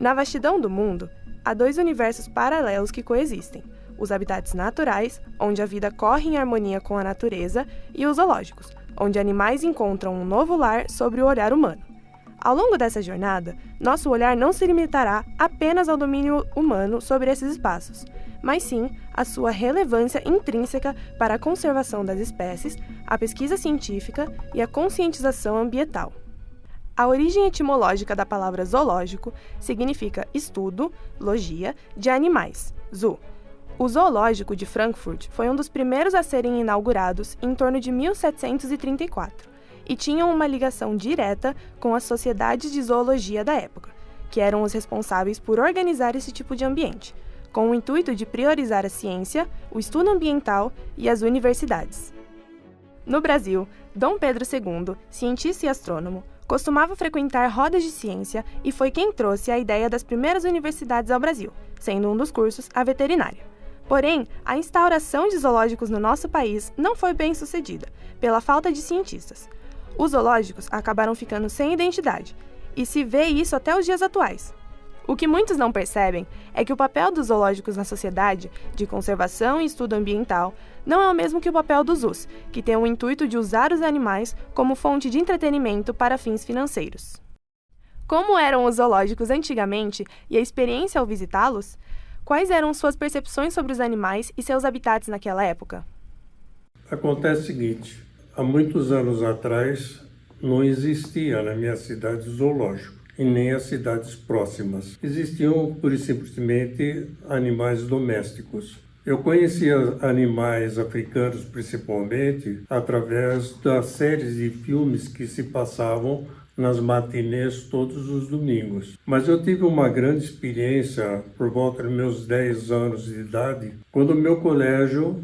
Na vastidão do mundo, há dois universos paralelos que coexistem: os habitats naturais, onde a vida corre em harmonia com a natureza, e os zoológicos, onde animais encontram um novo lar sob o olhar humano. Ao longo dessa jornada, nosso olhar não se limitará apenas ao domínio humano sobre esses espaços, mas sim à sua relevância intrínseca para a conservação das espécies, a pesquisa científica e a conscientização ambiental. A origem etimológica da palavra zoológico significa estudo, logia, de animais, zoo. O Zoológico de Frankfurt foi um dos primeiros a serem inaugurados em torno de 1734 e tinham uma ligação direta com as sociedades de zoologia da época, que eram os responsáveis por organizar esse tipo de ambiente, com o intuito de priorizar a ciência, o estudo ambiental e as universidades. No Brasil, Dom Pedro II, cientista e astrônomo, costumava frequentar rodas de ciência e foi quem trouxe a ideia das primeiras universidades ao Brasil, sendo um dos cursos a veterinária. Porém, a instauração de zoológicos no nosso país não foi bem sucedida, pela falta de cientistas. Os zoológicos acabaram ficando sem identidade, e se vê isso até os dias atuais. O que muitos não percebem é que o papel dos zoológicos na sociedade, de conservação e estudo ambiental, não é o mesmo que o papel dos zoos, que tem o intuito de usar os animais como fonte de entretenimento para fins financeiros. Como eram os zoológicos antigamente e a experiência ao visitá-los? Quais eram suas percepções sobre os animais e seus habitats naquela época? Acontece o seguinte: há muitos anos atrás não existia na minha cidade zoológico e nem as cidades próximas. Existiam, pura e simplesmente, animais domésticos. Eu conhecia animais africanos, principalmente, através das séries de filmes que se passavam nas matinês todos os domingos. Mas eu tive uma grande experiência por volta dos meus 10 anos de idade, quando o meu colégio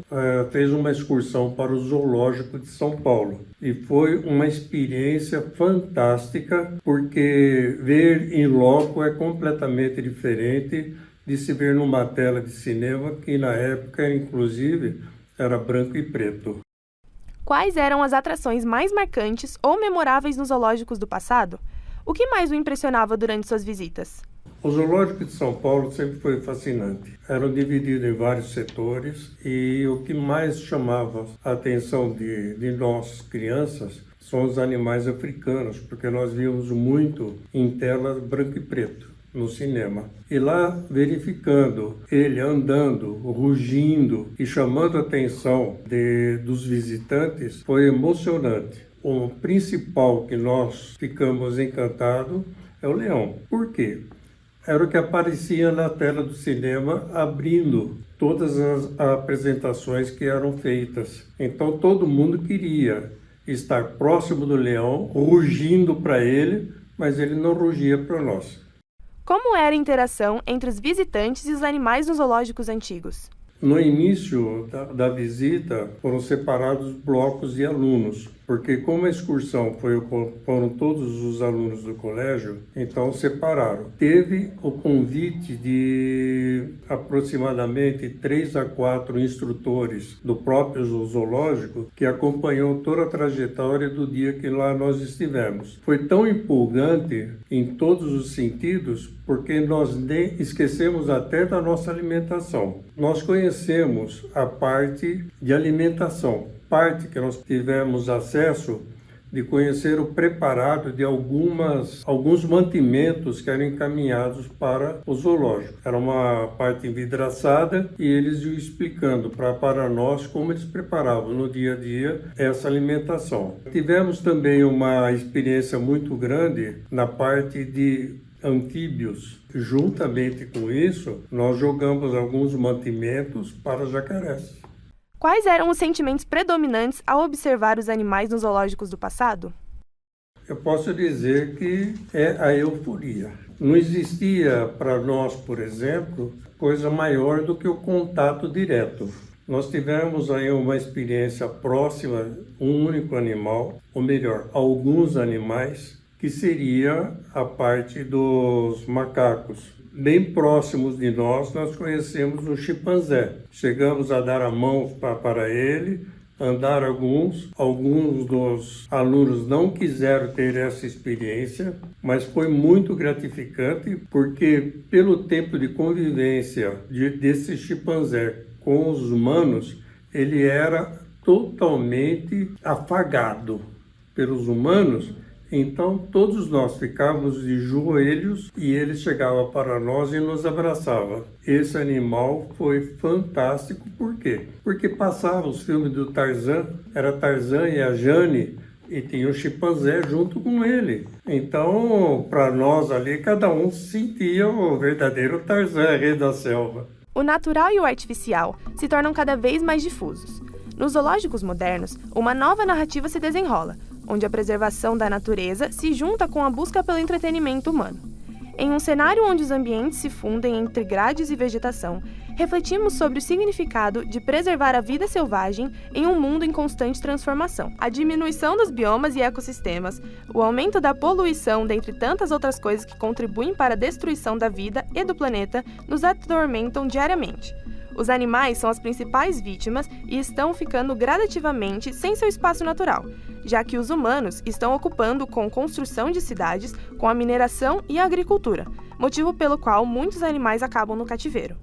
fez uma excursão para o Zoológico de São Paulo. E foi uma experiência fantástica, porque ver em loco é completamente diferente de se ver numa tela de cinema, que na época, inclusive, era branco e preto. Quais eram as atrações mais marcantes ou memoráveis nos zoológicos do passado? O que mais o impressionava durante suas visitas? O Zoológico de São Paulo sempre foi fascinante. Eram divididos em vários setores e o que mais chamava a atenção de nós, crianças, são os animais africanos, porque nós víamos muito em tela branco e preto no cinema. E lá, verificando ele andando, rugindo e chamando a atenção dos visitantes, foi emocionante. O principal que nós ficamos encantados é o leão. Por quê? Era o que aparecia na tela do cinema, abrindo todas as apresentações que eram feitas. Então todo mundo queria estar próximo do leão, rugindo para ele, mas ele não rugia para nós. Como era a interação entre os visitantes e os animais nos zoológicos antigos? No início da visita, foram separados blocos de alunos, porque como a excursão foram todos os alunos do colégio, então separaram. Teve o convite de aproximadamente 3 a 4 instrutores do próprio zoológico que acompanhou toda a trajetória do dia que lá nós estivemos. Foi tão empolgante em todos os sentidos, porque nós esquecemos até da nossa alimentação. Nós conhecemos a parte de alimentação, parte que nós tivemos acesso de conhecer o preparado de alguns mantimentos que eram encaminhados para o zoológico. Era uma parte envidraçada e eles iam explicando para nós como eles preparavam no dia a dia essa alimentação. Tivemos também uma experiência muito grande na parte de anfíbios. Juntamente com isso, nós jogamos alguns mantimentos para jacarés. Quais eram os sentimentos predominantes ao observar os animais nos zoológicos do passado? Eu posso dizer que é a euforia. Não existia para nós, por exemplo, coisa maior do que o contato direto. Nós tivemos aí uma experiência próxima, um único animal, ou melhor, alguns animais, que seria a parte dos macacos. Bem próximos de nós conhecemos o chimpanzé. Chegamos a dar a mão para ele Andaram alguns dos alunos não quiseram ter essa experiência, mas foi muito gratificante porque pelo tempo de convivência desse chimpanzé com os humanos, ele era totalmente afagado pelos humanos. Então todos nós ficávamos de joelhos e ele chegava para nós e nos abraçava. Esse animal foi fantástico, por quê? Porque passava os filmes do Tarzan, era Tarzan e a Jane, e tinha o chimpanzé junto com ele. Então, para nós ali, cada um sentia o verdadeiro Tarzan, rei da selva. O natural e o artificial se tornam cada vez mais difusos. Nos zoológicos modernos, uma nova narrativa se desenrola, onde a preservação da natureza se junta com a busca pelo entretenimento humano. Em um cenário onde os ambientes se fundem entre grades e vegetação, refletimos sobre o significado de preservar a vida selvagem em um mundo em constante transformação. A diminuição dos biomas e ecossistemas, o aumento da poluição, dentre tantas outras coisas que contribuem para a destruição da vida e do planeta, nos atormentam diariamente. Os animais são as principais vítimas e estão ficando gradativamente sem seu espaço natural, já que os humanos estão ocupando com construção de cidades, com a mineração e a agricultura, motivo pelo qual muitos animais acabam no cativeiro.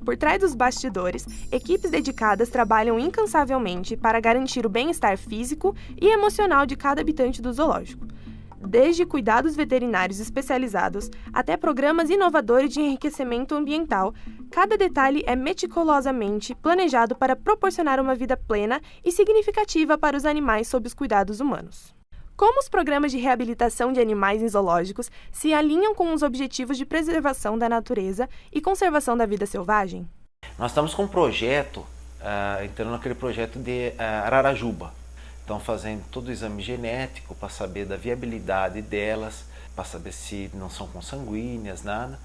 Por trás dos bastidores, equipes dedicadas trabalham incansavelmente para garantir o bem-estar físico e emocional de cada habitante do zoológico. Desde cuidados veterinários especializados até programas inovadores de enriquecimento ambiental, cada detalhe é meticulosamente planejado para proporcionar uma vida plena e significativa para os animais sob os cuidados humanos. Como os programas de reabilitação de animais em zoológicos se alinham com os objetivos de preservação da natureza e conservação da vida selvagem? Nós estamos com um projeto, entrando naquele projeto de Ararajuba. Estão fazendo todo o exame genético para saber da viabilidade delas, para saber se não são consanguíneas, nada,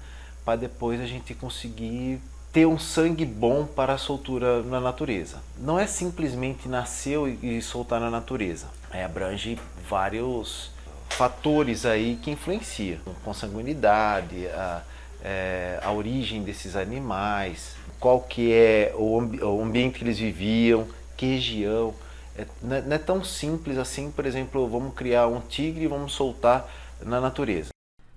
para depois a gente conseguir ter um sangue bom para a soltura na natureza. Não é simplesmente nascer e soltar na natureza, abrange vários fatores aí que influenciam, consanguinidade, a origem desses animais, qual que é o ambiente que eles viviam, que região. Não é tão simples assim, por exemplo, vamos criar um tigre e vamos soltar na natureza.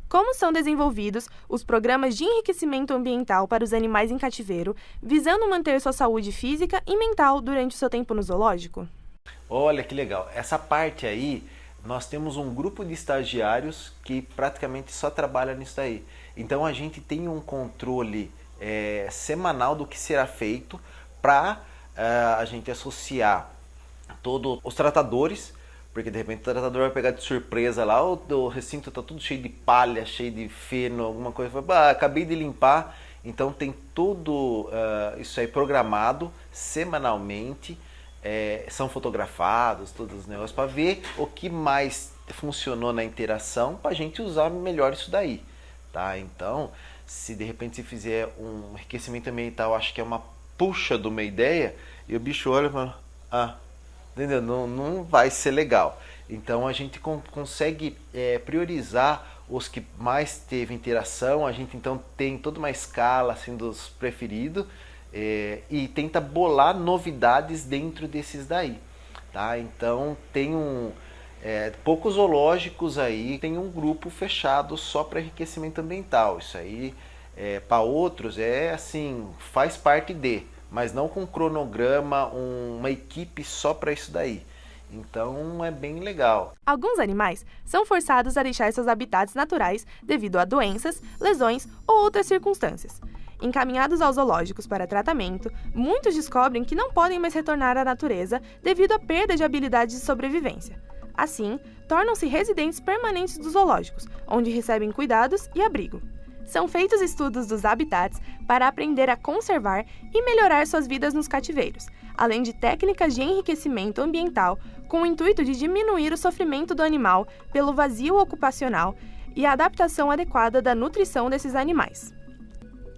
Como são desenvolvidos os programas de enriquecimento ambiental para os animais em cativeiro, visando manter sua saúde física e mental durante o seu tempo no zoológico? Olha que legal, essa parte aí, nós temos um grupo de estagiários que praticamente só trabalha nisso daí. Então a gente tem um controle semanal do que será feito para a gente associar todos os tratadores, porque de repente o tratador vai pegar de surpresa lá, o recinto está tudo cheio de palha, cheio de feno, alguma coisa, acabei de limpar, então tem tudo isso aí programado semanalmente, são fotografados todos os negócios para ver o que mais funcionou na interação para a gente usar melhor isso daí, tá? Então, se de repente se fizer um enriquecimento ambiental, acho que é uma puxa de uma ideia, e o bicho olha e fala, entendeu? Não vai ser legal. Então a gente consegue priorizar os que mais teve interação, a gente então tem toda uma escala assim, dos preferidos e tenta bolar novidades dentro desses daí. Tá? Então tem poucos zoológicos aí, tem um grupo fechado só para enriquecimento ambiental. Isso aí para outros assim, faz parte mas não com cronograma, uma equipe só para isso daí. Então é bem legal. Alguns animais são forçados a deixar seus habitats naturais devido a doenças, lesões ou outras circunstâncias. Encaminhados aos zoológicos para tratamento, muitos descobrem que não podem mais retornar à natureza devido à perda de habilidades de sobrevivência. Assim, tornam-se residentes permanentes dos zoológicos, onde recebem cuidados e abrigo. São feitos estudos dos habitats para aprender a conservar e melhorar suas vidas nos cativeiros, além de técnicas de enriquecimento ambiental com o intuito de diminuir o sofrimento do animal pelo vazio ocupacional e a adaptação adequada da nutrição desses animais.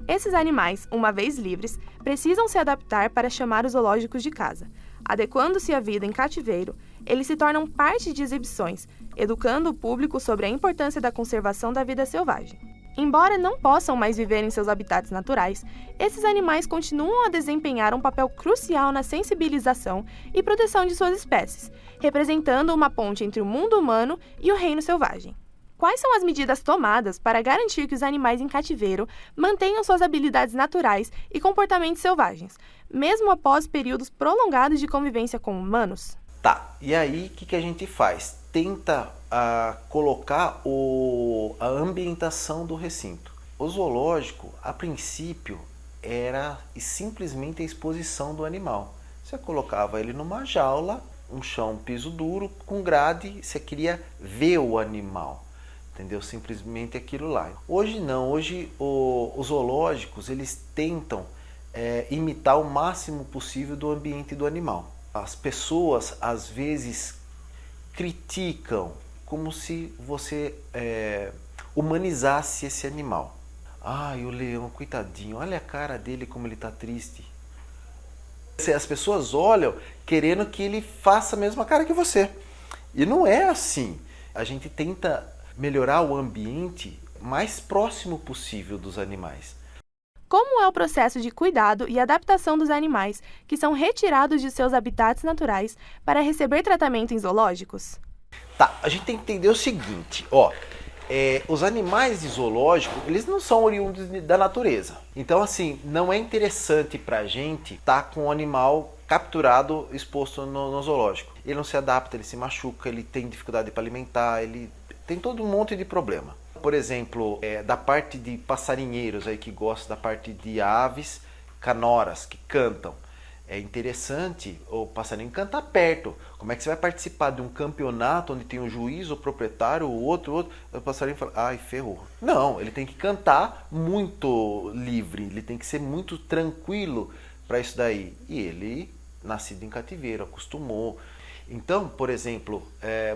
Esses animais, uma vez livres, precisam se adaptar para chamar os zoológicos de casa. Adequando-se à vida em cativeiro, eles se tornam parte de exibições, educando o público sobre a importância da conservação da vida selvagem. Embora não possam mais viver em seus habitats naturais, esses animais continuam a desempenhar um papel crucial na sensibilização e proteção de suas espécies, representando uma ponte entre o mundo humano e o reino selvagem. Quais são as medidas tomadas para garantir que os animais em cativeiro mantenham suas habilidades naturais e comportamentos selvagens, mesmo após períodos prolongados de convivência com humanos? Tá, e aí o que a gente faz? Tenta colocar a ambientação do recinto. O zoológico, a princípio, era simplesmente a exposição do animal. Você colocava ele numa jaula, um chão, um piso duro, com grade, você queria ver o animal. Entendeu? Simplesmente aquilo lá. Hoje não, hoje os zoológicos eles tentam imitar o máximo possível do ambiente do animal. As pessoas às vezes criticam como se você humanizasse esse animal. Ai, o leão, coitadinho, olha a cara dele como ele está triste. As pessoas olham querendo que ele faça a mesma cara que você. E não é assim. A gente tenta melhorar o ambiente mais próximo possível dos animais. Como é o processo de cuidado e adaptação dos animais que são retirados de seus habitats naturais para receber tratamento em zoológicos? Tá, a gente tem que entender o seguinte, os animais de zoológico, eles não são oriundos da natureza. Então, assim, não é interessante pra gente estar com um animal capturado, exposto no zoológico. Ele não se adapta, ele se machuca, ele tem dificuldade para alimentar, ele tem todo um monte de problema. Por exemplo, da parte de passarinheiros aí que gostam da parte de aves, canoras que cantam. É interessante o passarinho cantar perto. Como é que você vai participar de um campeonato onde tem o juiz, o proprietário, o outro, o passarinho fala, ai, ferrou. Não, ele tem que cantar muito livre, ele tem que ser muito tranquilo para isso daí. E ele, nascido em cativeiro, acostumou. Então, por exemplo,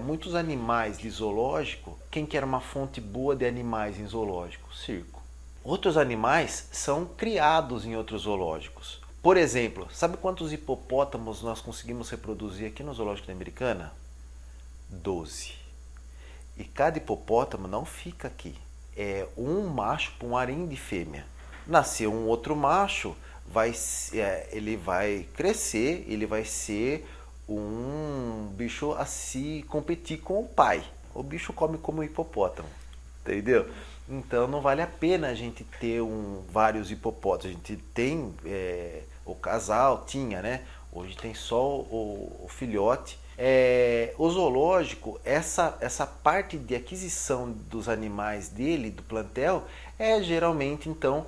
muitos animais de zoológico, quem quer uma fonte boa de animais em zoológico? Circo. Outros animais são criados em outros zoológicos. Por exemplo, sabe quantos hipopótamos nós conseguimos reproduzir aqui no Zoológico da Americana? 12. E cada hipopótamo não fica aqui. É um macho para um harém de fêmea. Nasceu um outro macho, ele vai crescer, ele vai ser um bicho a se competir com o pai. O bicho come como um hipopótamo, entendeu? Então não vale a pena a gente ter vários hipopótamos. A gente tem o casal, tinha, né? Hoje tem só o filhote. O zoológico, essa parte de aquisição dos animais dele, do plantel, geralmente então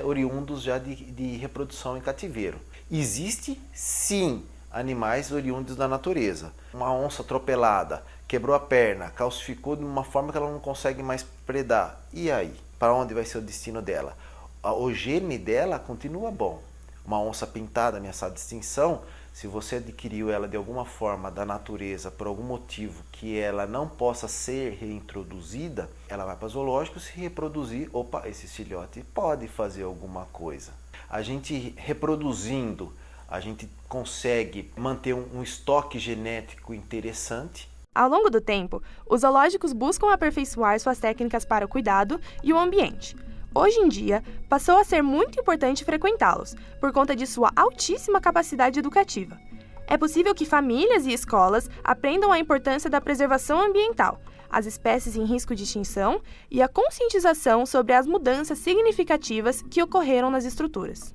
oriundos já de reprodução em cativeiro. Existe sim animais oriundos da natureza. Uma onça atropelada, quebrou a perna, calcificou de uma forma que ela não consegue mais predar. E aí? Para onde vai ser o destino dela? O gene dela continua bom. Uma onça pintada, ameaçada de extinção, se você adquiriu ela de alguma forma da natureza, por algum motivo que ela não possa ser reintroduzida, ela vai para o zoológico se reproduzir. Opa, esse filhote pode fazer alguma coisa. A gente reproduzindo, a gente consegue manter um estoque genético interessante. Ao longo do tempo, os zoológicos buscam aperfeiçoar suas técnicas para o cuidado e o ambiente. Hoje em dia, passou a ser muito importante frequentá-los, por conta de sua altíssima capacidade educativa. É possível que famílias e escolas aprendam a importância da preservação ambiental, as espécies em risco de extinção e a conscientização sobre as mudanças significativas que ocorreram nas estruturas.